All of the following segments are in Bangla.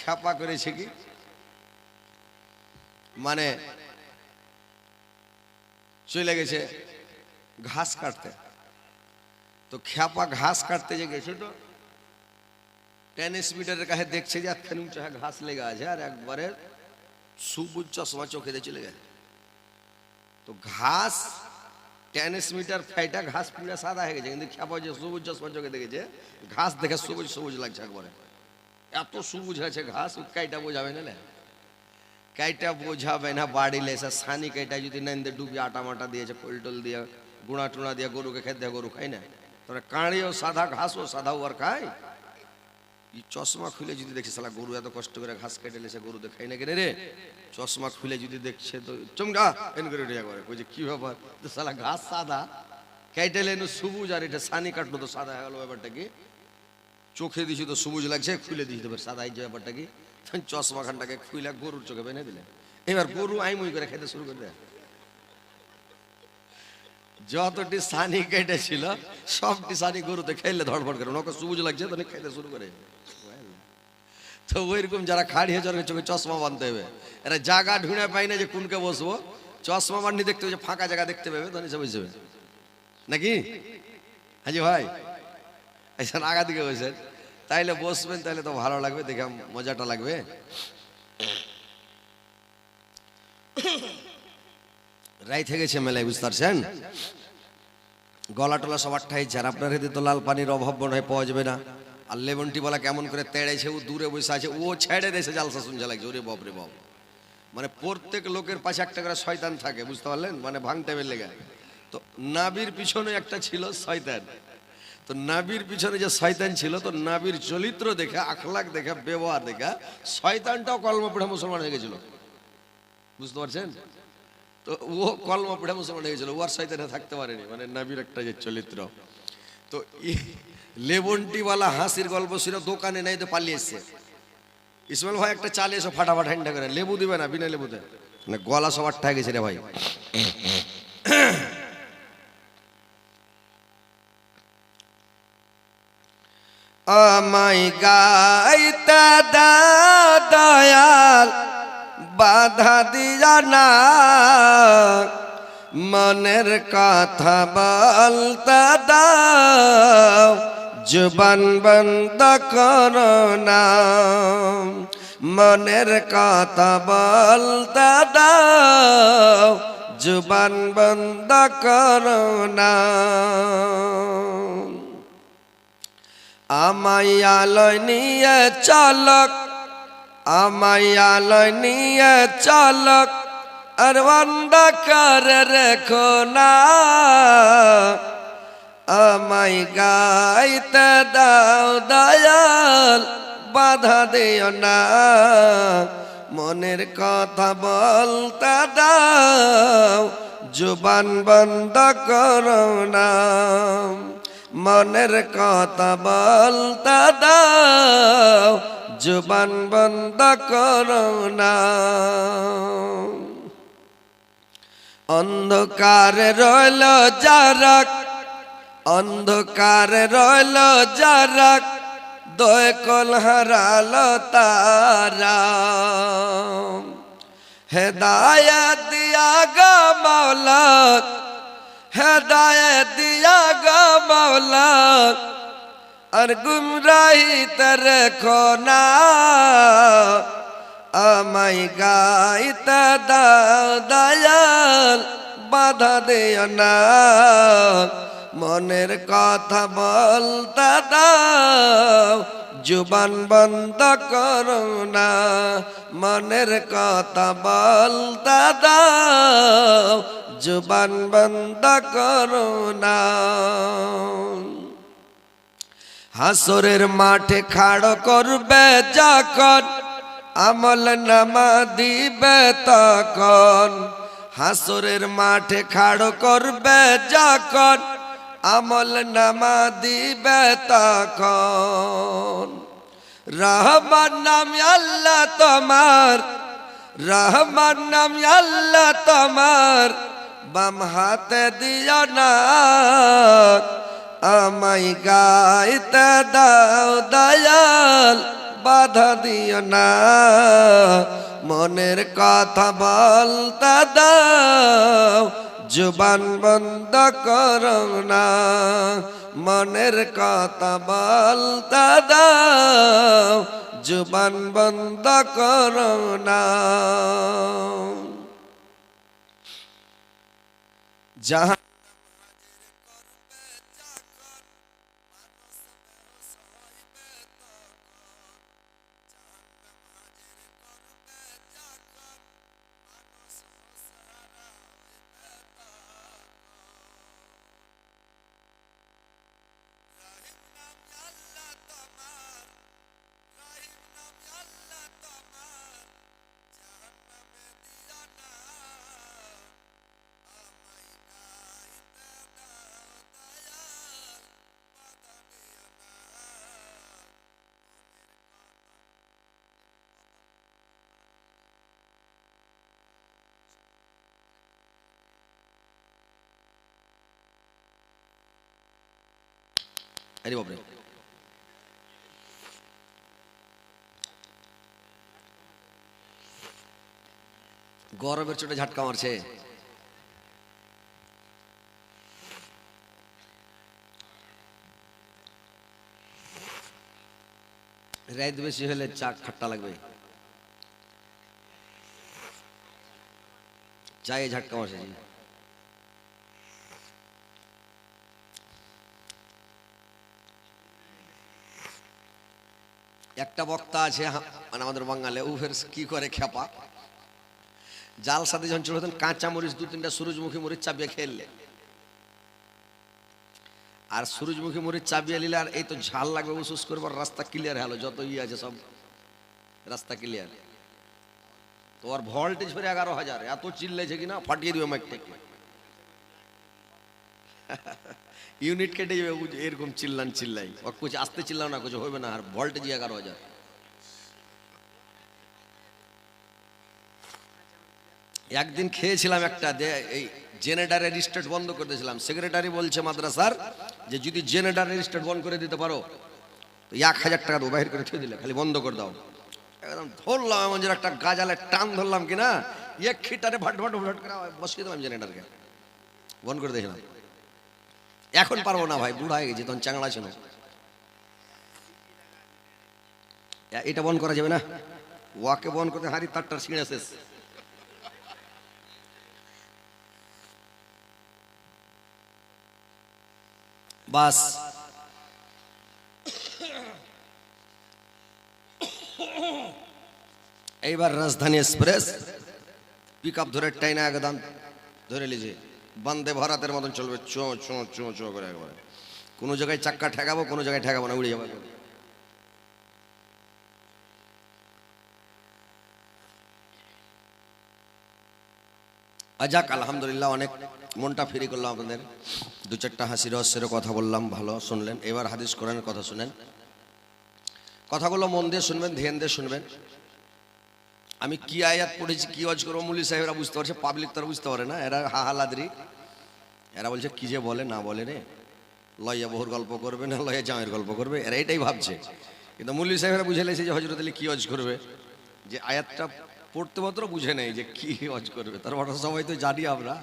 খ্যাপা করেছে কি মানে চলে গেছে ঘাস কাটতে। তো খ্যাপা ঘাস কাটতে যে গেছে তো টেনিস মিটারের কাছে দেখছে যে একখানি উঁচা ঘাস লেগে আছে আর একবারে সবুজ চশমা চোখে দিয়ে চলে গেছে। তো ঘাস টেনিস মিটার ফাইটা ঘাস পুরো সাদা হয়ে গেছে, কিন্তু খ্যাপা যে সবুজ চশমা চোখে দেখেছে ঘাস দেখে সবুজ সবুজ লাগছে একবারে, এত সবুজ হয়েছে ঘাস। কাইটা বোঝাবে না, কাইটা বোঝাবে না। বাড়ি লেসে সানি কাইটা যদি নেন দিয়ে ডুবি আটা মাটা দিয়েছে কোলটোল দিয়ে গুঁড়া টুনা দিয়ে গরুকে খেতে দেয়, গরু খাই না। তোরা কাঁড়িও সাদা ঘাসও সাদা আর খায়। এই চশমা খুলে যদি দেখছে সালা গরু এত কষ্ট করে ঘাস কেটে লেছে, গরু তো খাই না কেন রে। চশমা খুলে যদি দেখছে তো চমকা এন করে একবারে কই যে কি ব্যাপার, তো সালা ঘাস সাদা কেটে লেন সবুজ আর এটা সানি কাটলো তো সাদা হয়ে গেল। ব্যাপারটা কি চোখে দিছি তো সবুজ লাগছে, খুলে দিছি তো সাদা হয়েছে। ব্যাপারটা কি চশমা খানটাকে খুলে গরুর চোখে বেঁধে দিলে, এবার গরু আইমুই করে খেতে শুরু করে দেয়। যতটি সানি কেটেছিল সবটি সানি গরুতে খাইলে ধড়ফড় করে, ওকে সবুজ লাগছে তো খাইতে শুরু করে। তো ওইরকম যারা খাড়ি হয়ে যাবে চোখে চশমা বাঁধতে হবে। এরা জায়গা ঢুঁড়ে পাই না যে কোনকে বসবো, চশমা বান্ধি দেখতে হবে যে ফাঁকা জায়গা দেখতে পাবে তো নিচে বসে নাকি। হাজি ভাই এসে আগা দিকে বসেন, তাইলে বসবেন, তাইলে তো ভালো লাগবে, দেখে মজাটা লাগবে। রাই থেকে গেছে মেলায়, বুঝতে পারছেন। গলা টলা সবার ঠাইছে, আর আপনার হেতে তো লাল পানির অভাব মনে হয় পাওয়া যাবে না। আর লেমনটি বলা কেমন করে তেড়েছে, ও দূরে বসে আছে, ও ছেড়ে দিয়েছে জালসা শুনছে লাগছে। ওরে বাপ রে বাপ, মানে প্রত্যেক লোকের পাশে একটা করে শয়তান থাকে, বুঝতে পারলেন, মানে ভাঙতে লেগে। তো নাবির পিছনে একটা ছিল শয়তান। তো নাবির পিছনে যে শয়তান ছিল, তো নাবির চরিত্র দেখে, আখলাক দেখে, ব্যবহার দেখে শয়তানটাও কলমা পড়ে মুসলমান হয়ে গেছিল, বুঝতে পারছেন। তো ও কলমা পড়ে মুসলমান হয়ে গেছিল, ও আর শয়তানে থাকতে পারেনি, মানে নাবির একটা যে চরিত্র। তো লেবনটিওয়ালা হাসির গল্প ছিল, দোকানে নাই তো পালিয়ে এসছে। ইসমাইল ভাই একটা চালে এসে ফাটাফাট হ্যান্ডা করে, লেবু দিবে না, বিনা লেবুতে, মানে গলা সবার ঠাই গেছে রে ভাই। আমায় গাইতে দয়াল বাধা দিয়া না, মনের কথা বলতে দাও, জবান বন্ধ করো না। মনের কথা বলতে দাও, জবান বন্ধ করো না। আমায় আলোয় নিয়ে চলক, আমায় আলোয় নিয়ে চলক, আর অন্ধকার রেখো না। আমায় গাইতে দাও দয়াল বাধা দিও না, মনের কথা বলতে দাও, জবান বন্ধ করো না। মনের কথা বলতে দাও, জবান বন্ধ করো না। অন্ধকারে রইল যারাক, অন্ধকারে রইল যারাক, দয় কল হারালো তারা। হেদায়েত দিয়া গো মাওলা, হেদায়েত দিয়া গো মাওলা, আর গুমরাহিতে রেখো না। আমায় গাইতে দাও দয়াল বাধা দিও না, মনের কথা বলতে দাও, জবান বন্ধ করো না। মনের কথা বলতে দাও, জবান বন্ধ করো না। হাসরের মাঠে খাড়ো করবে যখন, আমল নামা দিবে তখন। হাসরের মাঠে খাড়ো করবে যখন, আমল নামা দিবে তখন। রহমান নাম আল্লাহ তোমার, রহমান নাম আল্লাহ তোমার, বাম হাতে দিও না। আমায় গাইতে দাও দয়াল বাধা দিও না, মনের কথা বলতে দাও, জুবান বন্ধ করো না, মনের কথা বলতে দাও, জুবান বন্ধ করো না। জাহান আরে বাপরে, গরমের চোটে ঝাটকা মারছে। রাত বেশি হলে চা খাট্টা লাগবে, চায়ে ঝাটকা মারছে। একটা বক্তা আছে মানে আমাদের বাঙালি, ও ফের কি করে খেপা, জাল সাথে যখন চলে কাঁচা মরিচ 2-3টা সূরজমুখী মরিচ চাবিয়ে খেললে, আর সূরজমুখী মরিচ চাবিয়ে নিলে আর এই তো ঝাল লাগবে উসুস করবার, রাস্তা ক্লিয়ার হলো, যত ইয়ে আছে সব রাস্তা ক্লিয়ার। তোমার ভোল্টেজ ফেরে 11,000, এত চিল্লাইছে কিনা ফাটিয়ে দিবে মাইকটাকে, ইউনিট কেটে যাবে এরকম চিল্লাই। ও কুছ আস্তে চিল্লাও না, কিছু হবে না, আর ভোল্টেজ 11,000। একদিন খেয়েছিলাম একটা, এই জেনারেটরের স্টার্ট বন্ধ করে দিয়েছিলাম। সেক্রেটারি বলছে মাদ্রাসার যে যদি জেনারেটরের স্টার্ট বন্ধ করে দিতে পারো তো 1,000 টাকা দেবো, বাহির করে থুয়ে দিলে, খালি বন্ধ করে দাও। একদম ধরলাম এমন যে একটা গাজালে টান ধরলাম কিনা, এক খিটারে ভাট ভাট ভাট করে বসিয়ে দিলাম জেনারেটরকে, বন্ধ করে দিয়েছিলাম। এখন পারবো না ভাই, বুড়া হয়ে গেছি, তখন চাংড়া ছিল। এটা বন্ধ করা যাবে না, ওয়াকে বন্ধ করতে হারি তারটার ছিঁড়ে শেষ। বাস এইবার রাজধানী এক্সপ্রেস পিক আপ ধরে টাইনা একদম ধরে লিজে বন্দে ভারতের মতন চলবে, চো চো চো চো করে একবারে। কোনো জায়গায় চাক্কা ঠেকাবো, কোনো জায়গায় ঠেকাবো না, উড়ে যাবো। যাক আলহামদুলিল্লাহ, অনেক মনটা ফ্রি করলাম আপনাদের, 2-4টা হাসি রহস্যের কথা বললাম, ভালো শুনলেন। এবার হাদিস কোরআনের কথা শুনেন, কথাগুলো মন দিয়ে শুনবেন, ধ্যান দিয়ে শুনবেন। আমি কি আয়াত পড়েছি, কি ওয়াজ করবো, মুল্লি সাহেবরা বুঝতে পারছে, পাবলিক তারা বুঝতে পারে না। এরা হাহালাদ্রি, এরা বলছে কি যে বলে না বলে রে, লইয়া বহুর গল্প করবে না লইয়া জামের গল্প করবে, এরা এটাই ভাবছে। কিন্তু মুল্লি সাহেবরা বুঝে লেছে যে হজরত আলী কি ওয়াজ করবে, যে আয়াতটা পড়তে মাত্র বুঝে নেই যে কি ওয়াজ করবে। তার মানে সবাই তো জানি আমরা,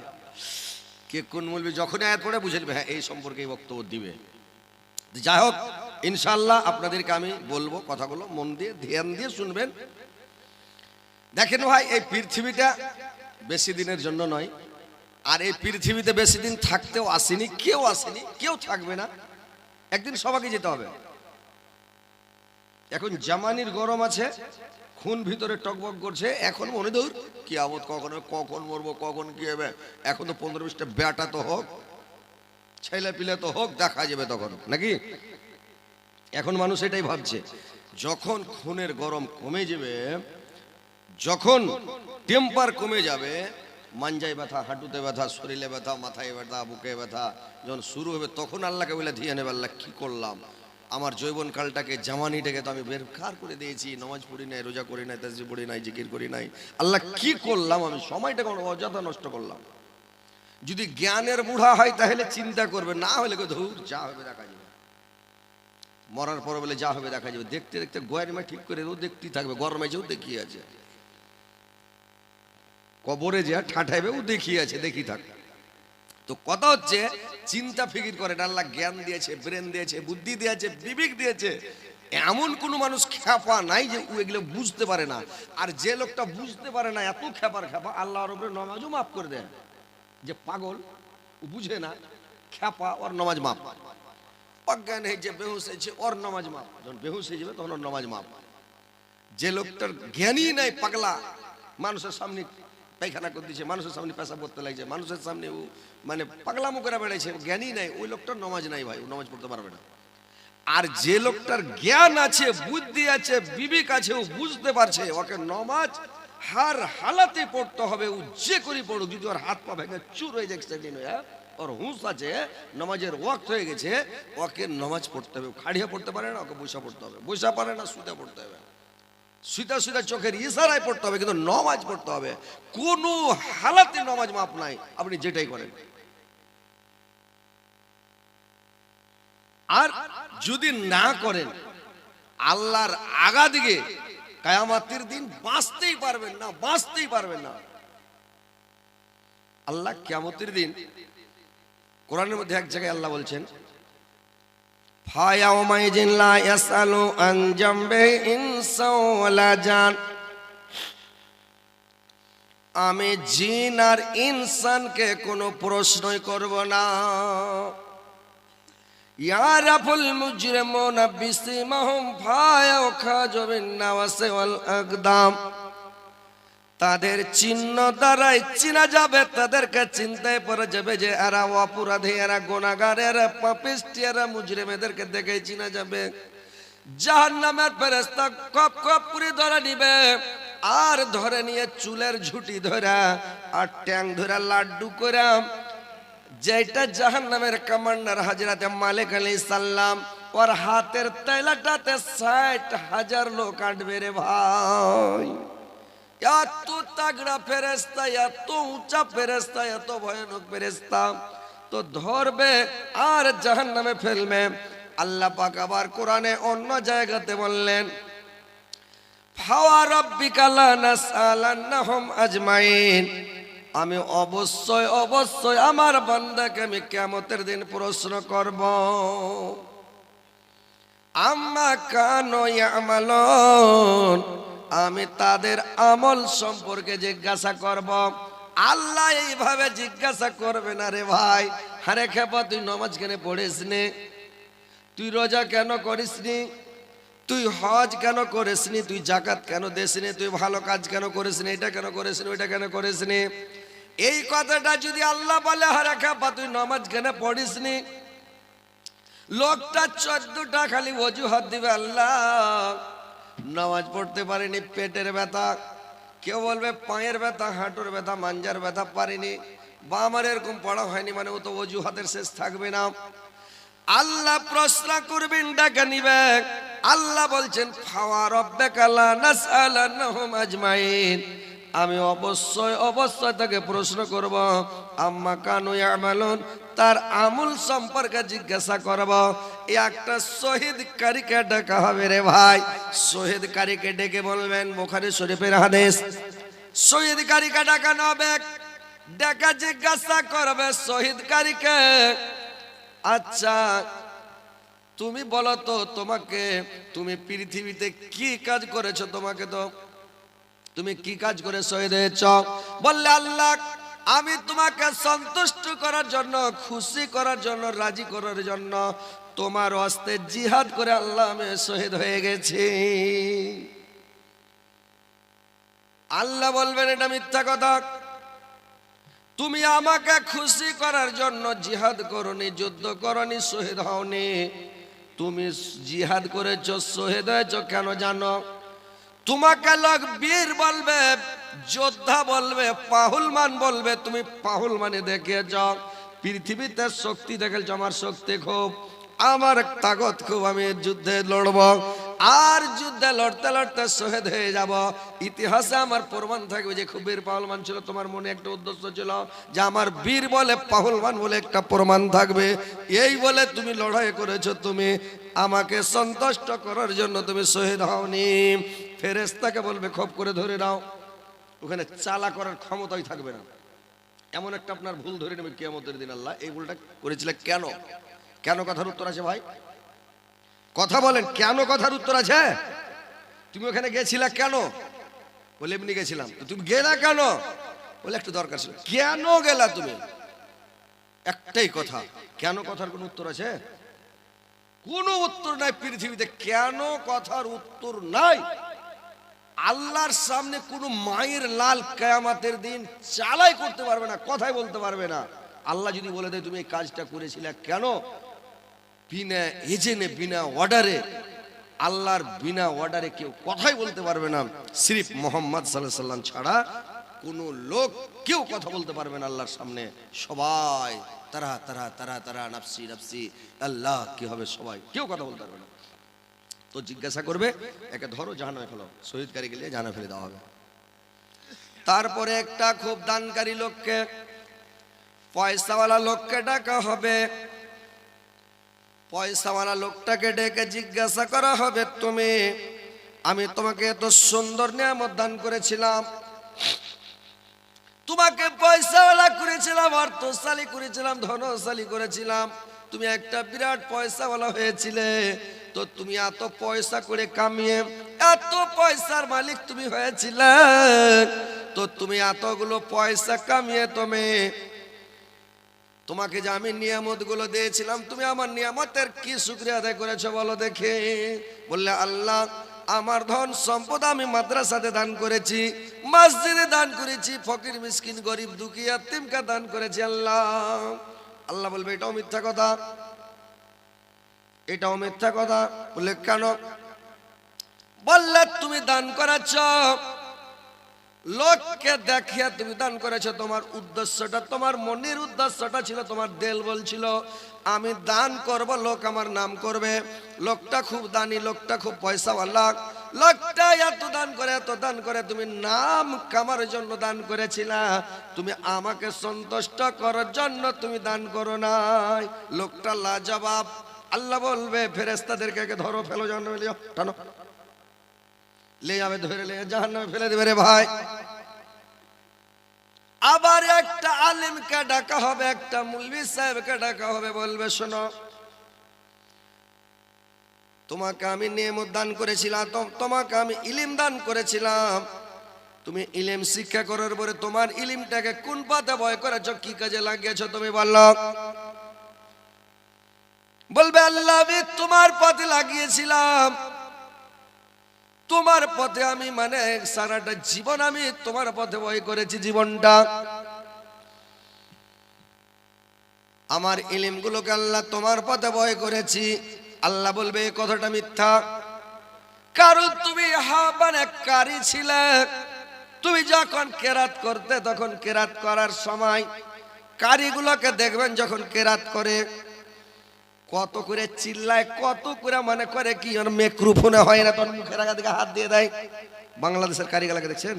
কে কোন মুলবি যখনই আয়াত পড়ে বুঝে নেবে হ্যাঁ এই সম্পর্কে এই বক্তব্য দিবে। যাই হোক ইনশাআল্লাহ আপনাদেরকে আমি বলবো কথাগুলো মন দিয়ে ধ্যান দিয়ে শুনবেন। দেখেন ভাই, এই পৃথিবীটা বেশি দিনের জন্য নয়, আর এই পৃথিবীতে বেশি দিন থাকতেও আসেনি, কেউ আসেনি, কেউ থাকবে না, একদিন সবাইকে যেতে হবে। এখন জামানির গরম আছে, খুন ভিতরে টকবক করছে, এখন মনে দূর কিয়ামত কখন মরবো, কখন কি হবে, এখন তো 15-20টা বেটা তো হোক, ছেলে পিলে তো হোক, দেখা যাবে তখন নাকি। এখন মানুষ এটাই ভাবছে, যখন খুনের গরম কমে যাবে, যখন টেম্পার কমে যাবে, মাঞ্জায় ব্যথা, হাঁটুতে ব্যথা, শরীরে ব্যথা, মাথায় ব্যথা, বুকে ব্যথা যখন শুরু হবে, তখন আল্লাহকে বলে ধীরে নেবে, আল্লাহ কি করলাম, আমার যৌবন কালটাকে জামানিটাকে তো আমি বেকার করে দিয়েছি, নামাজ পড়ি নাই, রোজা করি নাই, তাসবিহ পড়ি নাই, জিকির করি নাই, আল্লাহ কি করলাম, আমি সময়টাকে অযথা নষ্ট করলাম। যদি জ্ঞানের বুড়া হয় তাহলে চিন্তা করবে, না হলে ধুর যা হবে দেখা যাবে। মরার পর বলে যা হবে দেখা যাবে, দেখতে দেখতে গরমে ঠিক করে ও দেখতেই থাকবে, গরমে যেও দেখিয়ে আছে, কবরে যে ঠাঠাইবে ও দেখিয়ে আছে, দেখি থাক। তো কথা হচ্ছে চিন্তা ফিকির করে, আল্লাহ জ্ঞান দিয়েছে, ব্রেন দিয়েছে, বুদ্ধি দিয়েছে, বিবেক দিয়েছে, এমন কোন মানুষ খ্যাপা নাই যে ও এগুলো বুঝতে পারে না। আর যে লোকটা বুঝতে পারে না, এত খ্যাপার খ্যাপা, আল্লাহর উপরে নামাজও মাফ করে দেয়। যে পাগল ও বুঝে না, খ্যাপা, ওর নামাজ মাফ। অজ্ঞান হয়েছে, বেহুশ হয়েছে, ওর নামাজ মাফ। যখন বেহুশ হয়ে যাবে তখন ওর নামাজ মাফ। যে লোকটার জ্ঞানই নাই, পাগলা, মানুষের সামনে পায়খানা করে দিচ্ছে, মানুষের সামনে পেশাব করতে লাগছে, মানুষের সামনে ও মানে পাগলামো করে বেড়াইছে, জ্ঞানই নাই, ওই লোকটার নামাজ নাই ভাই, ও নামাজ পড়তে পারবে না। আর যে লোকটার জ্ঞান আছে, বুদ্ধি আছে, বিবেক আছে, ও বুঝতে পারছে ওকে নামাজ হার হালাতে পড়তে হবে, ও যে করে পড়ুক, যদি ওর হাত পা ভেঙে চুর হয়ে যায় সেদিন, ওর হুঁশ আছে, নামাজের ওয়াক্ত হয়ে গেছে, ওকে নামাজ পড়তে হবে। খাড়িয়ে পড়তে পারে না, ওকে বসা পড়তে হবে, বসা পারে না শুতে পড়তে হবে, সুতা সুতা চোখের ইশারায় পড়তে হবে, কিন্তু নামাজ পড়তে হবে। কোনো হালাতে নামাজ মাপ নাই, আপনি যেটাই করেন। আর যদি না করেন, আল্লাহর আগা দিকে কিয়ামতের দিন বাঁচতেই পারবেন না, বাঁচতেই পারবেন না। আল্লাহ কিয়ামতের দিন কোরআনের মধ্যে এক জায়গায় আল্লাহ বলছেন, ফায়াউমাইজিন লা ইয়াসআলু আন জামবে ইনসা ওয়ালা জান, আমি জিন আর ইনসানকে কোনো প্রশ্নই করব না। ইয়ারাফুল মুজরিমুনা বিসিমাহুম ফায়াউখাযু বিন নাওয়াসি ওয়াল আকদাম, তাদের চিহ্ন দ্বারাই চিনা যাবে, তাদেরকে চিন্তায় পড়ে যাবে যে এরা অপরাধী, এরা গুনাহগার, এরা পাপিষ্ঠ, এরা মুজরিম, এদেরকে দেখে চিনা যাবে। জাহান্নামের ফেরেশতা কপ কপ করে ধরে নিবে, আর ধরে নিয়ে চুলের ঝুটি ধরা আর ট্যাং ধরা লাড্ডু করে, যেটা জাহান্নামের কমান্ডার হযরত মালিক আলাইহিস সালাম, ওর হাতের তেলাটাতে 60,000 লোক আটবে রে ভাই। এত তাগড়া ফেরেশতা, এত উঁচা ফেরেশতা, এত ভয়ানক ফেরেশতা, তো ধরবে আর জাহান্নামে ফেলবে। আল্লাহ পাক আবার কোরআনে অন্য জায়গাতে বললেন, ফাওয়া রাব্বিকা লা নাসআলান্নাহুম আজমাইন, আমি অবশ্যই অবশ্যই আমার বান্দাকে আমি কিয়ামতের দিন প্রশ্ন করব। আম্মা কানু ইয়ামালুন, আমি তাদের আমল সম্পর্কে জিজ্ঞাসা করব। আল্লাহ এইভাবে জিজ্ঞাসা করবে না রে ভাই, আরে খেপা তুই নামাজ কেন পড়িস নি, তুই রোজা কেন করিস নি, তুই হজ কেন করিস নি, তুই যাকাত কেন দিস নি, তুই ভালো কাজ কেন করিস নি, এটা কেন করিস নি, ওইটা কেন করিস নি। এই কথাটা যদি আল্লাহ বলে, আরে খেপা তুই নামাজ কেন পড়িস নি, লোকটা 14টা খালি অজুহাত দিবে, আল্লাহ নামাজ পড়তে পারিনি, পেটের ব্যথা, কেউ বলবে পায়ের ব্যথা, হাঁটুর ব্যথা, মাঞ্জার ব্যথা, পারিনি, বা আমার এরকম পড়া হয়নি, মানে ও তো অজুহাতের শেষ থাকবে না। আল্লাহ প্রশ্ন করবেন, ডাকা নিবে। আল্লাহ বলছেন, ফাওয়া রাব্বিকা লা নাসআলান্নাহুম আজমাইন, আমি অবশ্যই অবশ্যই তাকে প্রশ্ন করব। আম্মা কানু ইয়ামালুন, তার আমল সম্পর্কে জিজ্ঞাসা করব। একটা শহীদ কারীকে ডাকা হবে রে ভাই, শহীদ কারীকে ডেকে বলবেন, বুখারী শরীফের হাদিস, শহীদ কারীকে ডাকানো হবে, ডাকা জিজ্ঞাসা করবে শহীদ কারীকে, আচ্ছা তুমি বলো তো, তোমাকে, তুমি পৃথিবীতে কি কাজ করেছো, তোমাকে তো তুমি কি কাজ করে শহীদ হয়েছ? বললে, আল্লাহ আমি তোমাকে সন্তুষ্ট করার জন্য, খুশি করার জন্য, রাজি করার জন্য তোমার হস্তে জিহাদ করে আল্লাহ আমি শহীদ হয়ে গেছি। আল্লাহ বলবেন, এটা মিথ্যা কথা, তুমি আমাকে খুশি করার জন্য জিহাদ করনি, যুদ্ধ করনি, শহীদ হওনি, তুমি জিহাদ করেছো, শহীদ হয়েছো কেন জানো? তোমাকে লোক বীর বলবে, যোদ্ধা বলবে, পাহুলমান বলবে, তুমি পাহুলমানে দেখিয়েছ, পৃথিবীতে শক্তি দেখেছ, আমার শক্তি খুব, আমার তাকত খুব, আমি যুদ্ধে লড়ব। আর যুদ্ধে লড়তে লড়তে শহীদ হয়ে যাব, ইতিহাসে আমার প্রমাণ থাকবে যে খুব বীর পাহলমান ছিল। তোমার মনে একটা উদ্দেশ্য ছিল যে আমার বীর বলে পাহলমান বলে একটা প্রমাণ থাকবে, এই বলে তুমি লড়াই করেছো, তুমি আমাকে সন্তুষ্ট করার জন্য তুমি শহীদ হওনি। ফেরেশতাকে বলবে খপ করে ধরে নাও, ওখানে চালা করার ক্ষমতাই থাকবে না। এমন একটা আপনার ভুল ধরে নেবে কিয়ামতের দিন আল্লাহ এই ভুলটা করেছিলে কেন? কেন কথার উত্তর আছে ভাই, কথা বলেন, কেন কথার উত্তর আছে? তুমি ওখানে গেছিলা কেন? বলে এমনি গেছিলাম। তো তুমি গেলা কেন? বলে একটু দরকার ছিল। কেন গেলা তুমি? একটাই কথা, কেন কথার কোনো উত্তর আছে? কোনো উত্তর নাই পৃথিবীতে, কেন কথার উত্তর নাই। আল্লাহর সামনে কোনো মায়ের লাল কিয়ামতের দিন চালাই করতে পারবে না, কথাই বলতে পারবে না। আল্লাহ যদি বলে দেয় তুমি এই কাজটা করেছিলে কেন, বিনা এজেন্টে বিনা অর্ডারে, আল্লাহর বিনা অর্ডারে কেউ কথাই বলতে পারবে না। সিরিফ মোহাম্মদ সাল্লাল্লাহু আলাইহি সাল্লাম ছাড়া কোনো লোক কেউ কথা বলতে পারবে না আল্লাহর সামনে। সবাই তারা তারা তারা তারা নাফসি নাফসি, আল্লাহ কি হবে, সবাই কেউ কথা বলতে পারবে না। তো জিজ্ঞাসা করবে, একে ধরো জাহান্নামে ফেলো, শহীদ কারি গেলে জাহান্নামে ফেলে দেওয়া হবে। তারপরে একটা খুব দানকারী লোককে, পয়সাওয়ালা লোককে ডাকা হবে। পয়সাওয়ালা লোকটাকে ডেকে জিজ্ঞাসা করা হবে, তুমি, আমি তোমাকে এত সুন্দর নিয়ামত দান করেছিলাম, তোমাকে পয়সাওয়ালা করেছিলাম, অর্থশালী করেছিলাম, ধনশালী করেছিলাম, তুমি একটা বিরাট পয়সাওয়ালা হয়েছিলে, তো তুমি এত পয়সা করে কামিয়ে এত পয়সার মালিক তুমি হয়েছিলে, তো তুমি এতগুলো পয়সা কামিয়ে তোমাকে যে আমি নিয়ামত গুলো দিয়েছিলাম, তুমি আমার নিয়ামতের কি শুকরিয়া আদায় করেছো বলো দেখে। বললে আল্লাহ, আমার ধন সম্পদ আমি মাদ্রাসাতে দান করেছি, মসজিদে দান করেছি, ফকির মিসকিন গরিব দুঃখী ইয়াতীমকে দান করেছি আল্লাহ। আল্লাহ বলবে এটাও মিথ্যা কথা, এটাও মিথ্যা কথা। বললে কেন? বললে তুমি দান করেছ, লোককে দেখিয়ে তুমি দান করেছো, তোমার উদ্দেশ্যটা, তোমার মনের উদ্দেশ্যটা ছিল, তোমার দিল বলছিল আমি দান করব, লোক আমার নাম করবে, লোকটা খুব দানি, লোকটা খুব পয়সাওয়ালা, লোকটা এত দান করে তুমি নাম কামার জন্য দান করেছিলা, তুমি আমাকে সন্তুষ্ট করার জন্য তুমি দান করো নাই। লোকটা লাজবাব। আল্লাহ বলবে ফেরেশতাদেরকে ধরো, ফেলো জাহান্নামে, লিও, টানো, লে যাবে, ধরে লে জাহান্নামে ফেলে দেবে রে ভাই। আবার একটা আলেমকে ডাকা হবে, একটা মুলবি সাহেবকে ডাকা হবে, বলবে শোনো, তোমাকে আমি নিয়ামত দান করেছিলাম, তোমাকে আমি ইলম দান করেছিলাম, তুমি ইলম শিক্ষা করার পরে তোমার ইলমটাকে কোন পথে ব্যয় করেছো, কি কাজে লাগিয়েছো তুমি বলো। বলবে আল্লাহ, আমি তোমার পথে লাগিয়েছিলাম, তোমার পথে আমি মানে সারাটা জীবন আমি তোমার পথে ব্যয় করেছি, জীবনটা আমার ইলম গুলোকে আল্লাহ তোমার পথে ব্যয় করেছি। আল্লাহ বলবে এই কথাটা মিথ্যা, কারণ তুমি মানে কারি ছিলে, তুমি যখন কেরাত করতে তখন কেরাত করার সময় কারিগুলোকে দেখবেন যখন কেরাত করে কত করে চিল্লায়, কত করে মানে করে কি মাইক্রোফোনে হয় না, তখন মুখের আগা দিকে হাত দিয়ে দেয়। বাংলাদেশের কারিগুলোকে দেখছেন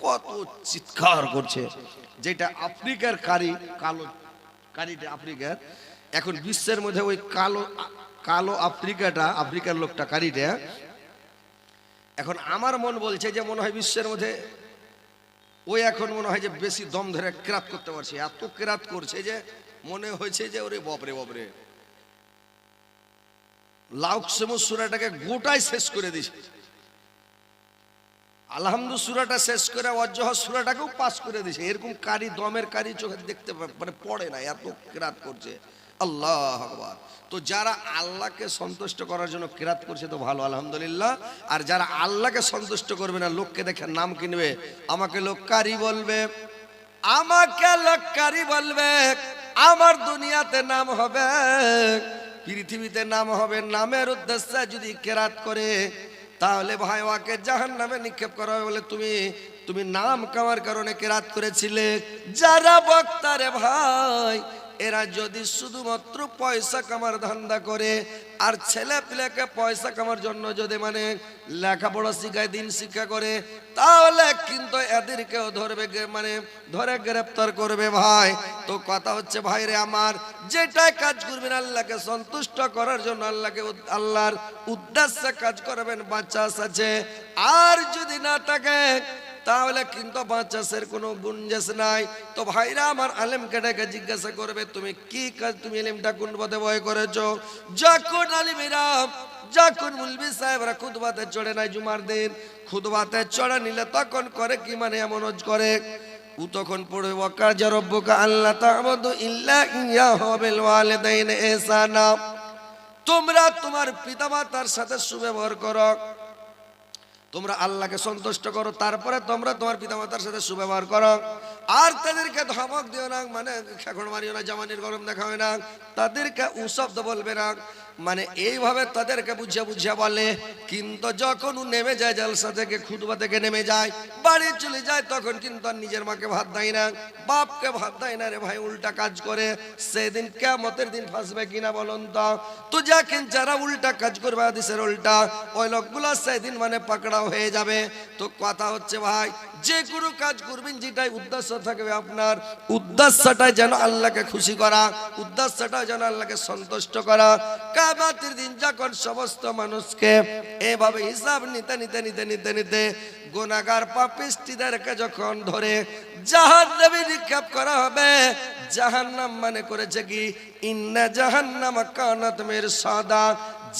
কত চিৎকার করছে, যেটা আফ্রিকার কারি, কালো কারিটা আফ্রিকার, এখন বিশ্বের মধ্যে ওই কালো কালো আফ্রিকাটা, আফ্রিকার লোকটা কারিটা, এখন আমার মন বলছে যে মনে হয় বিশ্বের মধ্যে ওই এখন মনে হয় যে বেশি দম ধরে কেরাত করতে পারছে, এত কেরাত করছে যে মনে হয়েছে যে ওরে বাপরে বাপরে, লাউকসমু সূরাটাকে গোটাই শেষ করে দিয়েছে, আলহামদু সূরাটা শেষ করে ওয়াজ্জাহ সূরাটাকেও পাস করে দিয়েছে। এরকম কারি, দমের কারি চোখে দেখতে মানে পড়ে না, এত কেরাত করছে। আল্লাহু আকবার। তো যারা আল্লাহকে সন্তুষ্ট করার জন্য কেরাত করছে তো ভালো, আলহামদুলিল্লাহ। আর যারা আল্লাহকে সন্তুষ্ট করবে না, লোককে দেখে নাম কিনবে, আমাকে লোক কারি বলবে, আমাকে লোক কারি বলবে, আমার দুনিয়াতে নাম হবে, পৃথিবীতে নাম হবে, নামের উদ্দেশ্যে যদি কেরাত করে তাহলে ভাই ওকে জাহান্নামে নিক্ষেপ করা হবে। বলে তুমি নাম কামার কারণে কেরাত করেছিলে। যারা বক্তা রে ভাই, এরা যদি শুধুমাত্র পয়সা কামার ধান্দা করে আর ছেলে পিলেকে পয়সা কামার জন্য যদি মানে লেখাপড়া শিখায়, দিন শিক্ষা করে, তাহলে কিন্তু এদেরকেও ধরবে, মানে ধরে গ্রেপ্তার করবে ভাই। তো কথা হচ্ছে ভাই রে আমার, যেটাই কাজ করবেন আল্লাহকে সন্তুষ্ট করার জন্য, আল্লাহর উদ্দেশ্যে কাজ করবেন, বাচ্চা আছে। আর যদি না থাকে তাহলে কিন্তু বাচ্চাসের কোনো গুঞ্জাস নাই। তো ভাইরা আমার, আলেমকে ডেকে জিজ্ঞাসা করবে তুমি কি কাজ, তুমি ইলমটা কোন পথে বয় করেছো? যখন আলিমেরা, যখন মুলবি সাহেবরা খুতবাতে চড়ে নাই জুমার দিন, খুতবাতে চড়ে নিলে তখন করে কি, মানে এমন করে ও তখন পড়ে ওয়াকাজা রব্বুকা আল্লা তা'বুদু ইল্লা ইয়াহু বিল ওয়ালিদাইনি ইহসানা, তোমরা তোমার পিতামাতার সাথে সুব্যবহার করো, তোমরা আল্লাহকে সন্তুষ্ট করো, তারপরে তোমরা তোমার পিতামাতার সাথে সুব্যবহার করো। আর তাদেরকে ধমক দিও না, মানে খেকড় মারিও না, জামানির গরম দেখাবে না, তাদেরকে শব্দ বলবে না, মানে এইভাবে তাদেরকে বুঝিয়ে বুঝিয়ে বলে। কিন্তু যখন ও নেমে যায় জলসা থেকে, খুতবা থেকে নেমে যায়, বাড়ি চলে যায়, তখন কিন্তু আর নিজের মাকে ভাত দেয় না, বাপকে ভাত দেয় না রে ভাই, উল্টা কাজ করে। সেদিন কিয়ামতের দিন ফাঁসবে কিনা বলুন তো? তো যারা উল্টা কাজ করবে, হাদিসের উল্টা, ওই লোকগুলা সেদিন মানে পাকড়াও হয়ে যাবে। তো কথা হচ্ছে ভাই, যে কোনো কাজ করবেন যেটাই উদ্দেশ্য থাকবে আপনার, উদ্দেশ্যটা যেন আল্লাহকে খুশি করা, উদ্দেশ্যটা যেন আল্লাহকে সন্তুষ্ট করা। কিয়ামতের দিন যখন সমস্ত মানুষকে এভাবে হিসাব নিতে নিতে নিতে নিতে নিতে গুনাহগার পাপিষ্ঠীদেরকে যখন ধরে জাহান্নামে নিক্ষেপ করা হবে, জাহান্নাম মানে করেছে কি, ইন্না জাহান্নাম কানাত মিরসাদা,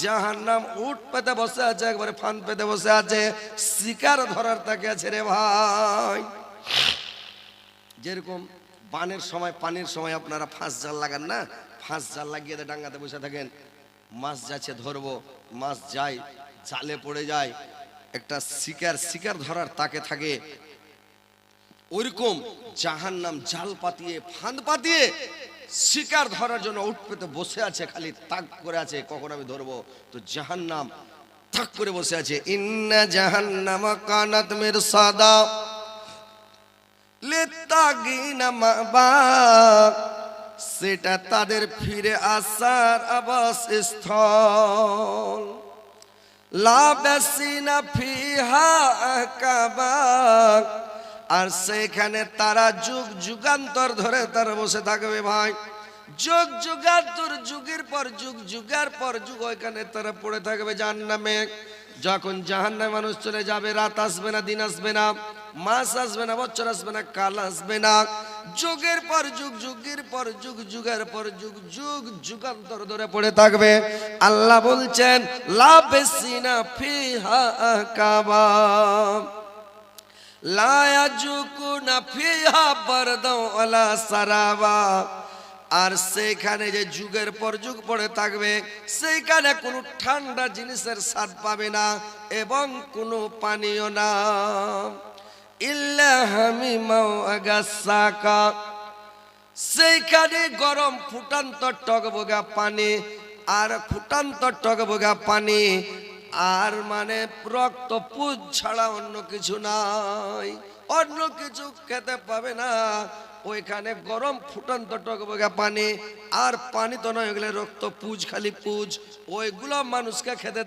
জাহান্নাম উঠ পেতে বসে আছে, একবারে ফান পেতে বসে আছে, শিকার ধরার তাকে আছে রে ভাই। যেরকম বানের সময়, পানির সময় আপনারা ফাঁস জাল লাগান না, ফাঁস জাল লাগিয়ে ডাঙ্গাতে বসে থাকেন, মাছ যাচ্ছে ধরবো, মাছ যায়, জালে পড়ে যায়, একটা শিকার ধরার তাকে থাকে, ওইরকম জাহান্নাম জাল পাতিয়ে, ফাঁদ পাতিয়ে শিকার ধরার জন্য উঠ পেতে বসে আছে, খালি তাক করে আছে কখন আমি ধরবো। তো জাহান্নাম তাক করে বসে আছে, ইন্না জাহান্নাম কানাত মিরসাদা লিত্তাগিনা মাবা, সেটা তাদের ফিরে আসার আবাসস্থল। লাবাসিনা ফিহা আহকাবা, আর সেখানে তারা যুগ যুগান্তর ধরে তারা বসে থাকবে ভাই, যুগ যুগান্তর, যুগের পর যুগ, যুগের পর যুগ ওইখানে তারা পড়ে থাকবে জাহান্নামে। যখন জাহান্নামে মানুষ চলে যাবে, রাত আসবে না, দিন আসবে না, মাস আসবে না, বছর আসবে না, কাল আসবে না, যুগের পর যুগ, যুগের পর যুগ, যুগের পর যুগ, যুগ যুগান্তর ধরে পড়ে থাকবে। আল্লাহ বলছেন লাবিসিনা ফিহা আহকাবা লা ইয়াজুকুনা ফিহা বারদা ওয়ালা সারাবা, আর সেখানে যে যুগের পর যুগ পড়ে থাকবে, সেইখানে কোনো ঠান্ডা জিনিসের স্বাদ পাবে না এবং কোনো পানীয় না। ইল্লা হামিমা ওয়া গাসাকা, সেইখানে গরম ফুটান্ত টকবগা পানি, আর ফুটান্ত টকবগা পানি, আর মানে রক্ত পুজ ছাড়া অন্য কিছু নাই, অন্য কিছু খেতে পাবে না। ওইখানে গরম ফুটান্ত টকবগা পানি, আর পানি তো নয়, ওইগুলো রক্ত পুজ, খালি পুজ, ওইগুলো মানুষকে খেতে